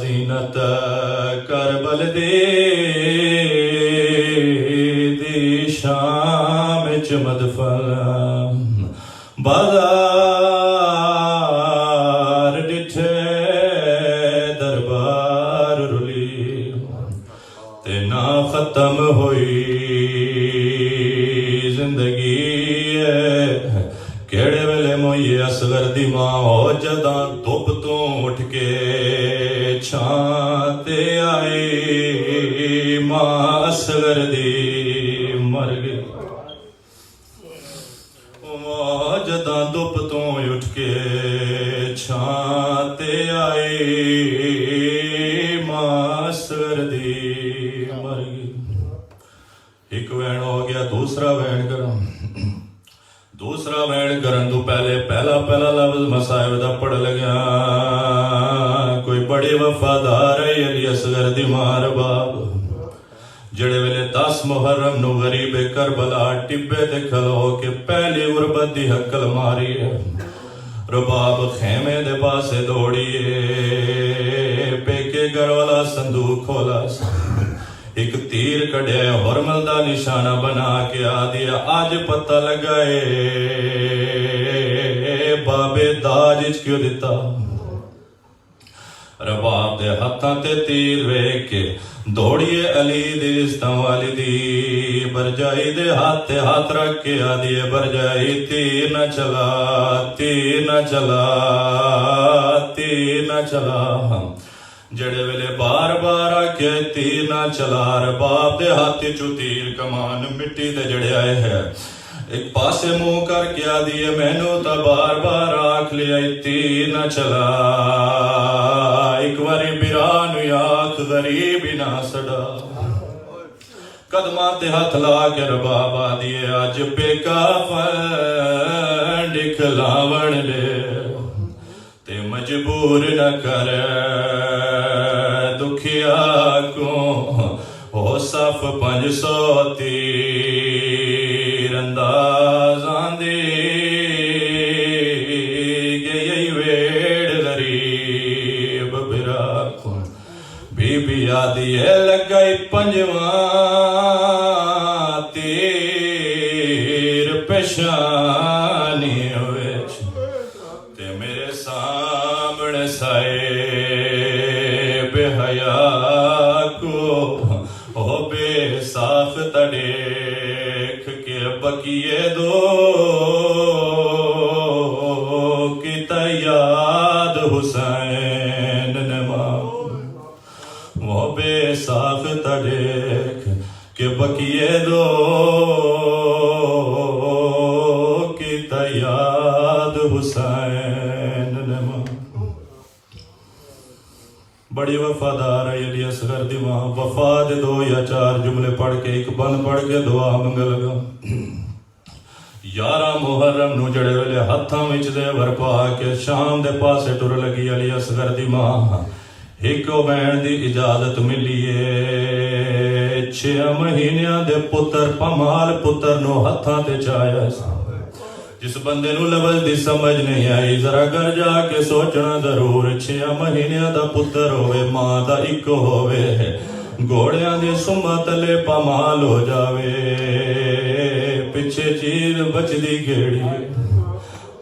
زینت کربل دی شام وچ مدفن بازار ڈٹھے دربار رلی تے نہ ختم ہوئی زندگی کیڑے ویلے موئی اصغر دی ماں ہو جداں دھوپ تو اٹھ کے چھان تے آئی ماں اصغر دی مر گئی جداں دھوپ تو اٹھ کے چھان تے آئی ماں اصغر دی مر گئی ایک وین ہو گیا دوسرا وین کرن تو پہلے پہلا لفظ مصائب دا پڑھ لگیا کوئی بڑی وفادار ہے علی اصغر دی ماں رباب جڑے ویلے 10 محرم نو غریب کربلا ٹبے تے کھلو کے پہلی غربت دی حقل ماری ہے رباب خیمے دے پاسے دوڑیے پیکے گھر والا صندوق کھولا ایک تیر کڑے حرمل دا نشانہ بنا کے آدیا آج پتہ لگائے بابے داج کیوں دیتا رباب دے ہتھاں تے تیر ویکھ کے دوڑیے علی دی استاں والی دی برجائی دے ہاتھ ہاتھ رکھ کے آدیے برجائی تیر نہ چلا جڑے ویلے بار بار آکے تیر نہ چلا رباب دے ہاتھی چو تیر کمان مٹی دے جڑے آئے ہیں ایک پاسے منہ کر کے آدیے مینو تا بار بار آکھ لیا تیر نہ چلا ایک واری بیرانو آکھ غریبی نہ سڑا قدمات ہاتھ لا کے رباب آدیے آج پہ کافن دکھلاون لے تے مجبور نہ کر دکھیا کو ہو صف 500 تیر اندازاں دی گئی ویڑ غریب برا کو بی بی آدھی ہے لگائی 5واں تیر پیشانی وچ تے میرے سامنے سائے بے حیا کو او بے ساخت دیکھ کے بکیے دو کی یاد حسین نے ماں وہ بے ساخت دیکھ کے بکیے دو کی یاد حسین نے ماں बड़ी वफादार है अली असगर दी मां। वफा दे 2 या 4 जुमले पढ़ के एक बंद पढ़ के दुआ मंग लगा। 11 मुहर्रम नू जड़े वेले हत्थां विच देवर पा के शाम दे पासे टुर लगी अली असगर दी मां। एक वैन दी इजाजत मिली है। 6 महीनियां दे पुत्र पमाल पुत्र नू हत्थां ते चाया। जिस बंदे नू लफ्ज़ दी समझ नहीं आई जरा घर जाके सोचना जरूर। 6 महीने दा पुत्र होवे मां दा इक होवे घोड़ियां दी सुम्मा तले पमाल हो जावे पिछे चीज बचदी गेड़ी।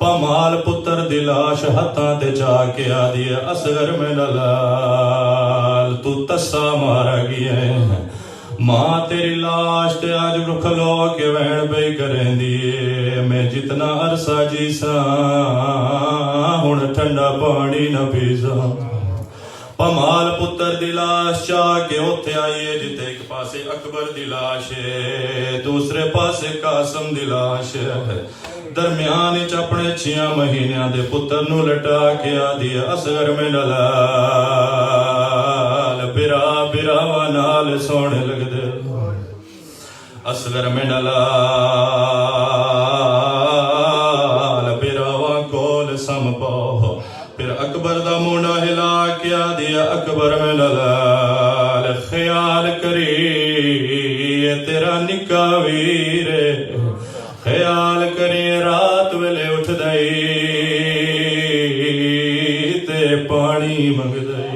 पमाल पुत्र दी लाश हत्थां ते चा के आदी असगर में लाल तू तस्सा मारा गया है। मां तेरी लाश ते अज खलो के वैन बई करेंदी मैं जितना अरसा जीसा हुण ठंडा पानी न पीसा। पमाल पुत्र दी लाश चा के उत्थे आईए जिथे एक पासे अकबर दी लाश है दूसरे पासे कासम दी लाश है। दरम्यान च अपने 6 महीनों दे पुत्र नू लटा के आदी असगर में लाल बिरा बिरावा नाल सोने लगदे। असगर में लाल बिरावा कोल सम पाओ। फिर अकबर दा मुंडा हिला के आदी अकबर में लाल ख्याल करी तेरा निका वीर ख्याल करी रात वेले उठ दई ते पानी मंग दई।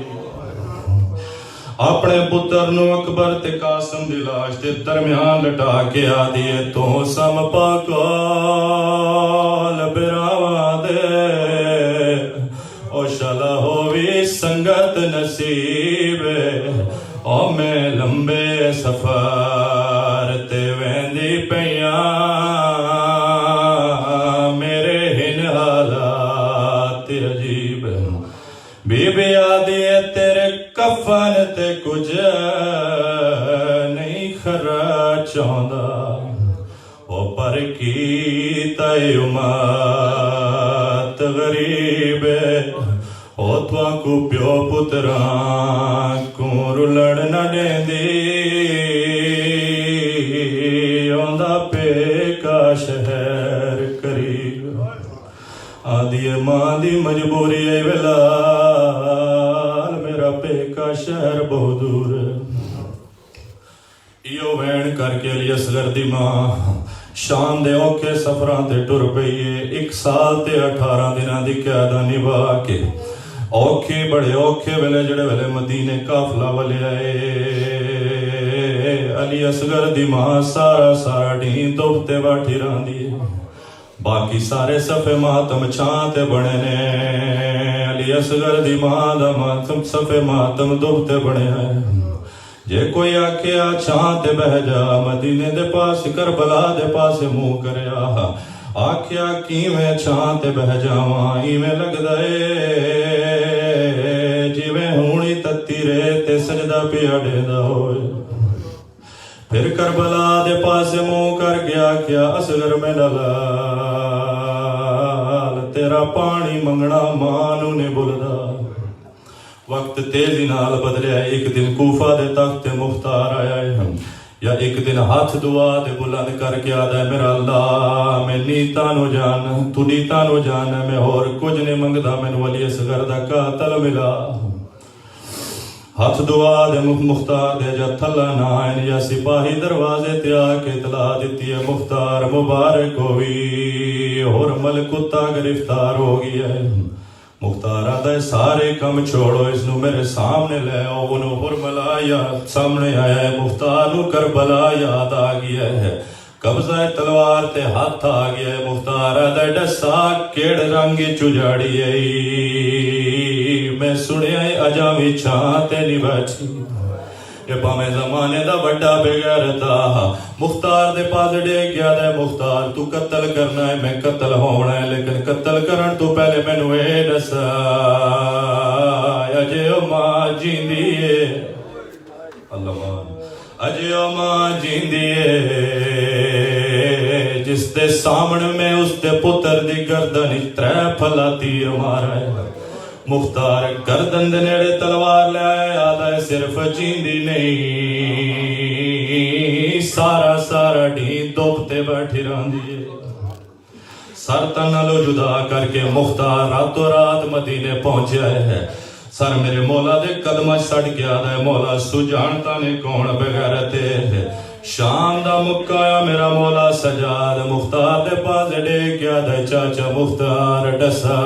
अपने पुत्र नू अकबर ते कासम दी लाश दे दरम्यान लटा के आदी तू सम पाकोल बिरावा दे ओ शला होवी संगत नसीब ओ मैं लंबे सफर ते वेंदी पईया बीबी आदि तेरे कफन ते कुछ नहीं खरा चाहता ओ पर की तय उमत गरीब ओ तुआकू प्यो पुत्रा को रुलड़ न देंदी औंदा पे का शहर करीब आदि मां दी मजबूरी है वेला मेरा पेका शहर बहुत दूर। इो वैन करके अली असगर दी मां शाम दे औखे सफरां ते टुर पई है। 1 साल ते 18 दिनां दी कैदा निभा के औखे बड़े औखे वेले जड़े वेले मदीने काफला वाले आए अली असगर दी मां सारा डी दुबते बाठी रहांदी है। बाकी सारे सफे मातम छांते बने ने अली असगर दी मां दा मातम सफे मातम दुबते बने हैं। जे कोई आखिया छांते बह जा मदीने दे पास करबला दे पास मुंह करया आखिया किवें छांते बह जावां इवें लगदा ए जिवें हुणी तत्ती रेत ते सजदा पिया डेंदा होए। फिर करबला दे पास मुंह कर गया क्या असगर में लाल तेरा पानी मंगना मां नू ने बुलदा। वक्त तेजी नाल बदलिया। एक दिन कूफा दे तख्त मुख्तार आया है या एक दिन हाथ दुआ दे बुलंद करके आदा मेरा अल्लाह मैं नीता नु जान तू नीता नु जान मैं होर कुछ नहीं मंगदा मैनू अली असगर दा कातल मिला। हाथ दुआ दे मुख्तार दे जा थला नाइन या सिपाही दरवाजे ते आके इतला दिती है मुख्तार मुबारक होवी और मलकुत्ता गिरफ्तार हो गया है। मुख्तारा दा सारे कम छोड़ो इसनू मेरे सामने ले आओ। उन्होंने हुरमला या सामने आया है। मुख्तार नू करबला याद आ गया है। कब्जा तलवार ते हाथ आ गया है। मुख्तारा दा डसा केड़ रंग चुजाड़ी है मैं सुनिया अजा भी छां ते नहीं बैठी ये भावें जमाने दा वड्डा बेगैरता मुख्तार दे पास डे गया दे मुख्तार तू कत्ल करना है मैं कत्ल होना है लेकिन कत्ल करन तू पहले मैनू ए दस अजे ओ मां जींदी है अल्लाह अजे ओ मां जींदी है जिस दे सामने में उस दे पुत्र दी गर्दन 3 फला तीर मारा है। ਮੁਖਤਾਰ ਗਰਦਨ ਦੇ ਨੇੜੇ ਤਲਵਾਰ ਲੈ ਆਇਆ ਆਦਾ ਸਿਰਫ ਜੀਂਦੀ ਨਹੀਂ ਸਾਰਾ ਸਾਰਾ ਢੀ ਦੁੱਬ ਤੇ ਬੈਠੀ ਰਹਿੰਦੀ ਏ ਸਰ ਤਨ ਨਾਲੋਂ ਜੁਦਾ ਕਰਕੇ ਮੁਖਤਾਰ ਰਾਤੋਂ ਰਾਤ ਮਦੀਨੇ ਪਹੁੰਚਿਆ ਹੈ ਸਰ ਮੇਰੇ ਮੌਲਾ ਦੇ ਕਦਮਾਂ 'ਚ ਛੱਡ ਕੇ ਆਦਾ ਮੌਲਾ ਸੁਜਾਨਤਾ ਨੇ ਕੌਣ ਬਗੈਰਤ ਹੈ شام دا مکایا میرا مولا سجاد مختار دے پاس ڈے کیا دے چاچا مختار ڈسا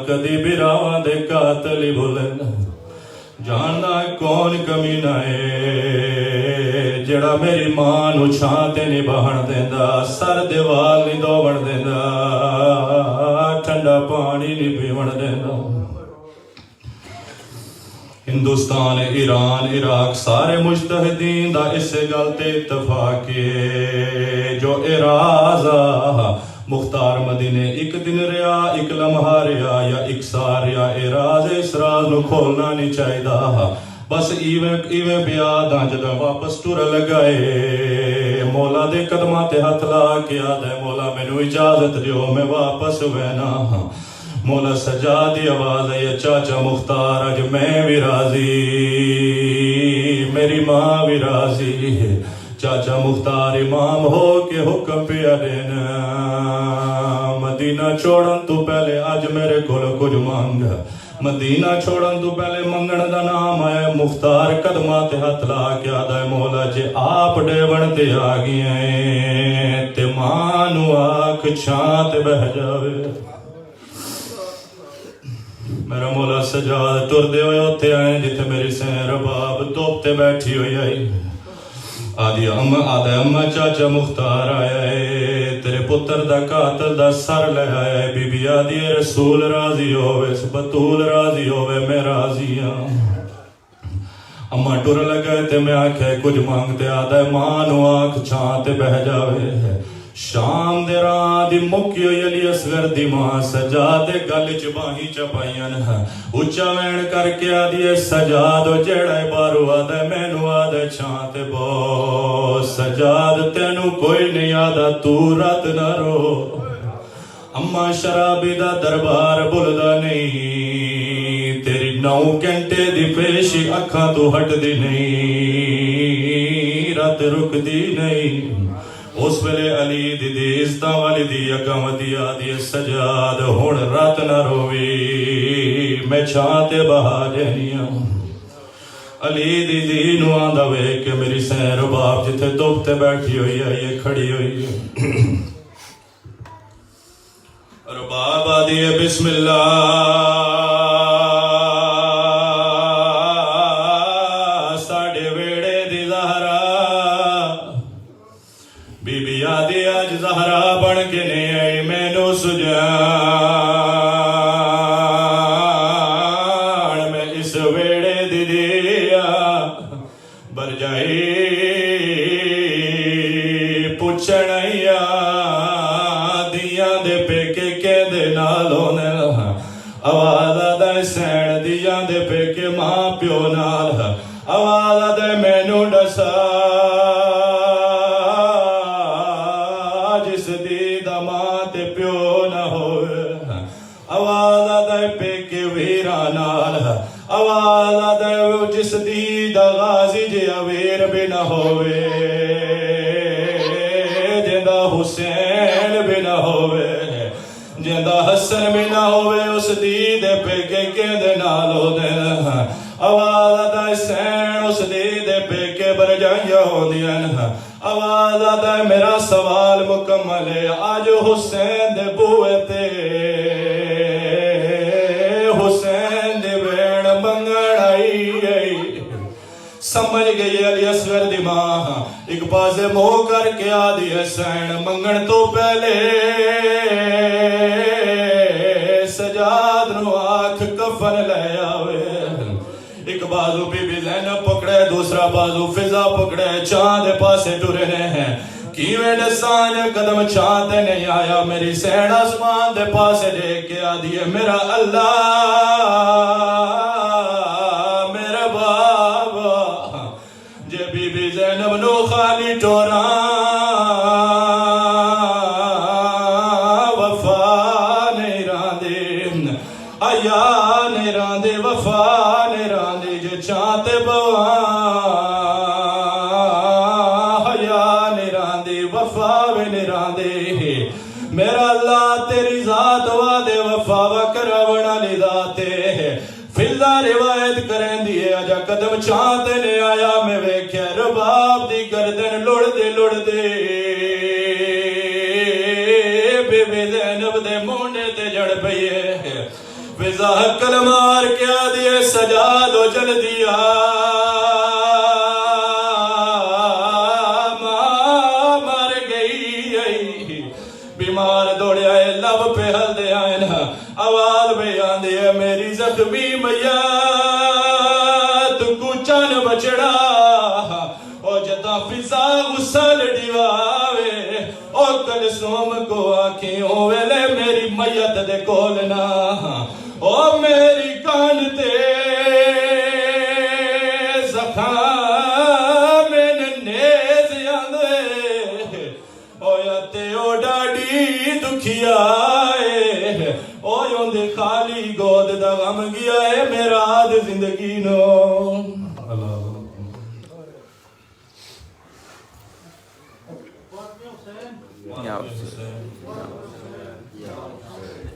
کدی براواں دے قاتلی بھولن جاننا کون کمینہ ہے جڑا میری ماں نو چھاں تے نہیں بہن دیندا سر دے وال نہیں دوبن دیندا ٹھنڈا پانی نہیں پیون دیندا ہندوستان ایران عراق سارے مجتہدین دا اس گل تے اتفاق ہے جو ارازہ مختار مدینے ایک دن ریا ایک لمحہ ریا یا ایک سار ریا اراز اس راز نو کھولنا نہیں چاہی دا بس ایویں بیاداں جدہ واپس ٹور لگائے مولا دے قدمہ تے ہاتھ لا کے آدھے مولا میں نو اجازت دیو میں واپس وینا مولا سجادی آواز ہے چاچا مختار اج میں بھی راضی میری ماں بھی راضی چاچا مختار امام ہو کے حکم پیا دینا مدینہ چھوڑن تو پہلے اج میرے کول کچھ مانگ مدینہ چھوڑن تو پہلے منگن دا نام ہے مختار قدماں تے ہاتھ لا کے آدا ہے مولا جے آپ ڈیون تے آ گئے تے ماں نو آنکھ چھاں تے بہ جاوے میرا مولا سجاد ٹر دے ہوئے ہوتے آئے جتے میری سین رباب دوب تے بیٹھی ہوئی آئی آدھی اممہ چاچا مختار آیا ہے تیرے پتر دا قاتل دا سر لے آیا ہے بی بی آدھی رسول راضی ہوئے بطول راضی ہوئے میں راضی ہوں اممہ ٹر لگئے تے میں آنکھیں کچھ مانگتے آدھا ہے ماں نو آنکھ چھانتے بہ جاوے شام دے رات دی مکی ہوئی علی اصغر دی ماں سجاد دے گل چ باہیں چپائیاں اچا وین کر کے آدھی سجاد جیڑا بارو آدھے مینو آدھے چھانتے بو سجاد تینو کوئی نہیں آدھا تو رات نہ رو اماں شرابی دا دربار بلدا نہیں تیری 9 گھنٹے دی پیشی اکھاں تو ہٹ دی نہیں رات رک دی نہیں اس ویلے علی دی عزتاں والی دی اگم دی آدھی سجاد ہن رات نہ روی میں چھانتے بہا جہنیاں علی دی نو آندا وے کہ میری سین رباب جتھے دوبتے بیٹھی ہوئی ہے یہ کھڑی ہوئی ہے رباب آدھی ہے بسم اللہ ساڑھے ویڑے دی زہرا بی بی آدھی آج زہرا بن کے نہیں آئی میں نو سجان میں اس ویڑے دی دیا بر جائی پوچھنیا دیاں دے پیکے کے دے نالوں نے آواز آدھا سین دیاں دے پیکے ماں پیو نال آواز آدھا میں نو ڈسا آواز آدھے جس دی دا غازی جے اویر بھی نہ ہوئے جندہ حسین بھی نہ ہوئے جندہ حسن بھی نہ ہوئے اس دی دے پہ کے دے نالو دے آواز آدھے سین اس دی دے پہ کے بر جائیہ ہو دین آواز آدھے میرا سوال مکمل ہے آج حسین دے بوئے تے سمجھ گئی علی اصغر دی ماں ایک پاسے موہ کر کے آدھی حسین منگن تو پہلے سجاد نو آنکھ کفن لے آوے ایک بازو بی بی زینب پکڑے دوسرا بازو فضا پکڑے چاند پاسے ٹرنے ہیں کیویں ڈسان قدم چاند نہیں آیا میری سین آسمان دے پاسے دیکھ کے آدھی ہے میرا اللہ میرا بابا جے بی بی زینب نو خالی ٹوران وفا نہیں راندے حیا نے راندے وفا نے راندے جے چاہتے بوا حیا نے راندے وفا نے راندے میرا اللہ تیری ذات وعدے وفا وکراونا لی ذاتے فضا روایت کریں دیئے آجا قدم چاہتے نے آیا میں ویکھے رباب دی گردن لڑ دے بی بی زینب دے مونے تے جڑ پئیے فضا کلمار کیا دیئے سجاد و جل دیا ماں مر گئی بیمار دوڑے آئے لب پہ ہل دے آئے نا آواز بیان دے میری زخمی میت کو چان بچڑا او جدا فضا غسل ڈیواوے او کلثوم کو آنکھیں ویلے میری میت دے کولنا او میری کان تے زخام نیز آندے او یاتے او ڈاڈی دکھیا او یوندے خالی گود دا غم گیا ہے میرا آدھ زندگی نو یا حسین